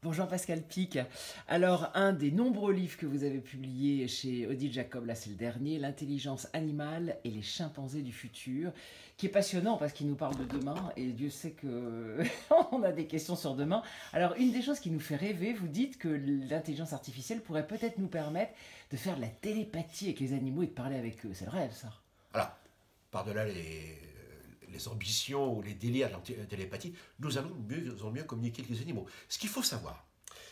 Bonjour Jean-Pascal Pic. Alors, un des nombreux livres que vous avez publiés chez Odile Jacob, là c'est le dernier, L'intelligence animale et les chimpanzés du futur, qui est passionnant parce qu'il nous parle de demain et Dieu sait que on a des questions sur demain. Alors, une des choses qui nous fait rêver, vous dites que l'intelligence artificielle pourrait peut-être nous permettre de faire de la télépathie avec les animaux et de parler avec eux. C'est le rêve, ça. Alors, par-delà les ambitions ou les délires de la télépathie, nous allons mieux en mieux communiquer avec les animaux. Ce qu'il faut savoir,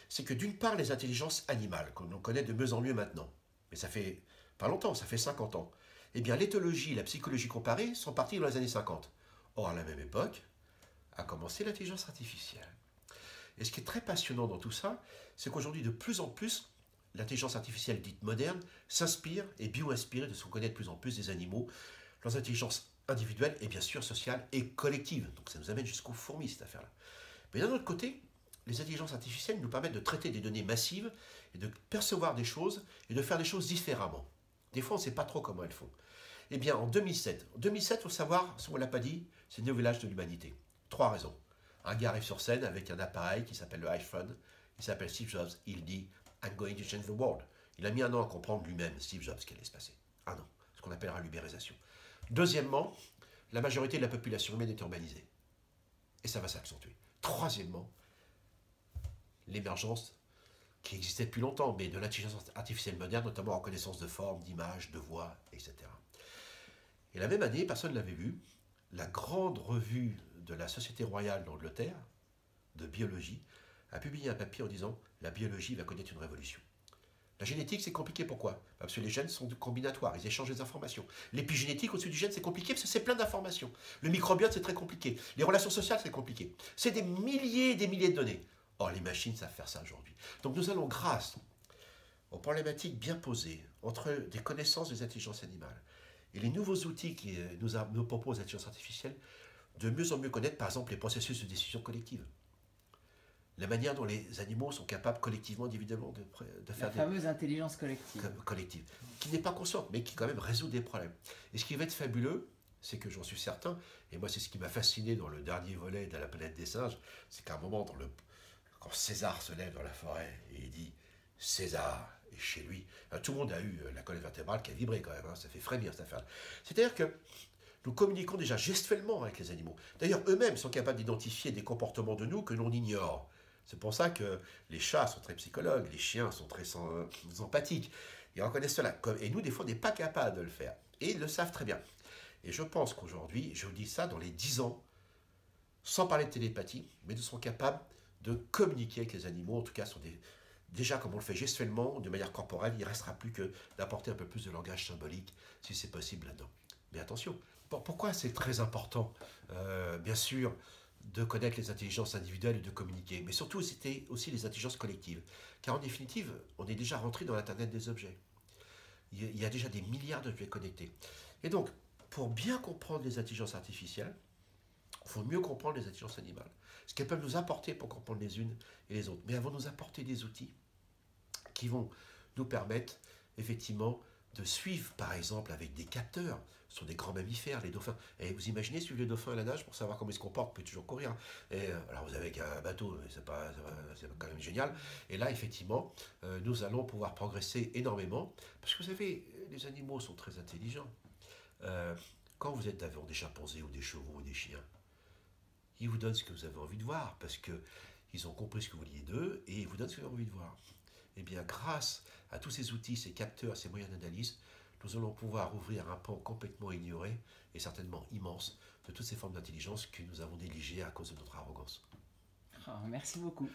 c'est que d'une part, les intelligences animales, qu'on connaît de mieux en mieux maintenant, mais ça fait pas longtemps, ça fait 50 ans, eh bien l'éthologie et la psychologie comparée sont parties dans les années 50. Or, à la même époque, a commencé l'intelligence artificielle. Et ce qui est très passionnant dans tout ça, c'est qu'aujourd'hui, de plus en plus, l'intelligence artificielle dite moderne s'inspire et bio-inspirée de ce qu'on connaît de plus en plus des animaux, leurs intelligences individuelles et bien sûr sociales et collectives. Donc ça nous amène jusqu'aux fourmis, cette affaire-là. Mais d'un autre côté, les intelligences artificielles nous permettent de traiter des données massives et de percevoir des choses et de faire des choses différemment. Des fois, on ne sait pas trop comment elles font. Eh bien, en 2007, il faut savoir, si on ne l'a pas dit, c'est le néo village de l'humanité. Trois raisons. Un gars arrive sur scène avec un appareil qui s'appelle le iPhone, il s'appelle Steve Jobs, il dit I'm going to change the world. Il a mis un an à comprendre lui-même, Steve Jobs, ce qui allait se passer. Un an, ce qu'on appellera l'ubérisation. Deuxièmement, la majorité de la population humaine est urbanisée. Et ça va s'accentuer. Troisièmement, l'émergence qui existait depuis longtemps, mais de l'intelligence artificielle moderne, notamment en reconnaissance de forme, d'image, de voix, etc. Et la même année, personne ne l'avait vu, la grande revue de la Société royale d'Angleterre, de biologie, a publié un papier en disant « La biologie va connaître une révolution ». La génétique, c'est compliqué, pourquoi? Parce que les gènes sont combinatoires, ils échangent des informations. L'épigénétique, au-dessus du gène, c'est compliqué parce que c'est plein d'informations. Le microbiote, c'est très compliqué. Les relations sociales, c'est compliqué. C'est des milliers et des milliers de données. Or, les machines savent faire ça aujourd'hui. Donc nous allons, grâce aux problématiques bien posées entre des connaissances des intelligences animales et les nouveaux outils qui nous proposent l'intelligence artificielle, de mieux en mieux connaître, par exemple, les processus de décision collective. La manière dont les animaux sont capables collectivement, individuellement, de faire La fameuse intelligence collective. collective, qui n'est pas consciente, mais qui quand même résout des problèmes. Et ce qui va être fabuleux, c'est que j'en suis certain, et moi c'est ce qui m'a fasciné dans le dernier volet de La planète des singes, c'est qu'à un moment, quand César se lève dans la forêt et il dit « César est chez lui », tout le monde a eu la colonne vertébrale qui a vibré quand même, hein, ça fait frémir cette affaire. C'est-à-dire que nous communiquons déjà gestuellement avec les animaux. D'ailleurs, eux-mêmes sont capables d'identifier des comportements de nous que l'on ignore. C'est pour ça que les chats sont très psychologues, les chiens sont très empathiques. Ils reconnaissent cela. Et nous, des fois, on n'est pas capable de le faire. Et ils le savent très bien. Et je pense qu'aujourd'hui, je vous dis ça, dans les 10 ans, sans parler de télépathie, mais nous serons capables de communiquer avec les animaux, en tout cas, déjà comme on le fait gestuellement, de manière corporelle, il ne restera plus que d'apporter un peu plus de langage symbolique, si c'est possible là-dedans. Mais attention, pourquoi c'est très important, bien sûr, de connaître les intelligences individuelles et de communiquer, mais surtout c'était aussi les intelligences collectives. Car en définitive, on est déjà rentré dans l'Internet des objets. Il y a déjà des milliards d'objets connectés. Et donc, pour bien comprendre les intelligences artificielles, il faut mieux comprendre les intelligences animales. Ce qu'elles peuvent nous apporter pour comprendre les unes et les autres. Mais elles vont nous apporter des outils qui vont nous permettre, effectivement, de suivre, par exemple, avec des capteurs, ce sont des grands mammifères, les dauphins. Et vous imaginez suivre les dauphins à la nage pour savoir comment ils se comportent, vous pouvez toujours courir. Et alors vous avez un bateau, c'est quand même génial. Et là, effectivement, nous allons pouvoir progresser énormément, parce que vous savez, les animaux sont très intelligents. Quand vous êtes devant des chimpanzés ou des chevaux ou des chiens, ils vous donnent ce que vous avez envie de voir, parce qu'ils ont compris ce que vous vouliez d'eux, et ils vous donnent ce que vous avez envie de voir. Eh bien, grâce à tous ces outils, ces capteurs, ces moyens d'analyse, nous allons pouvoir ouvrir un pan complètement ignoré, et certainement immense, de toutes ces formes d'intelligence que nous avons négligées à cause de notre arrogance. Oh, merci beaucoup.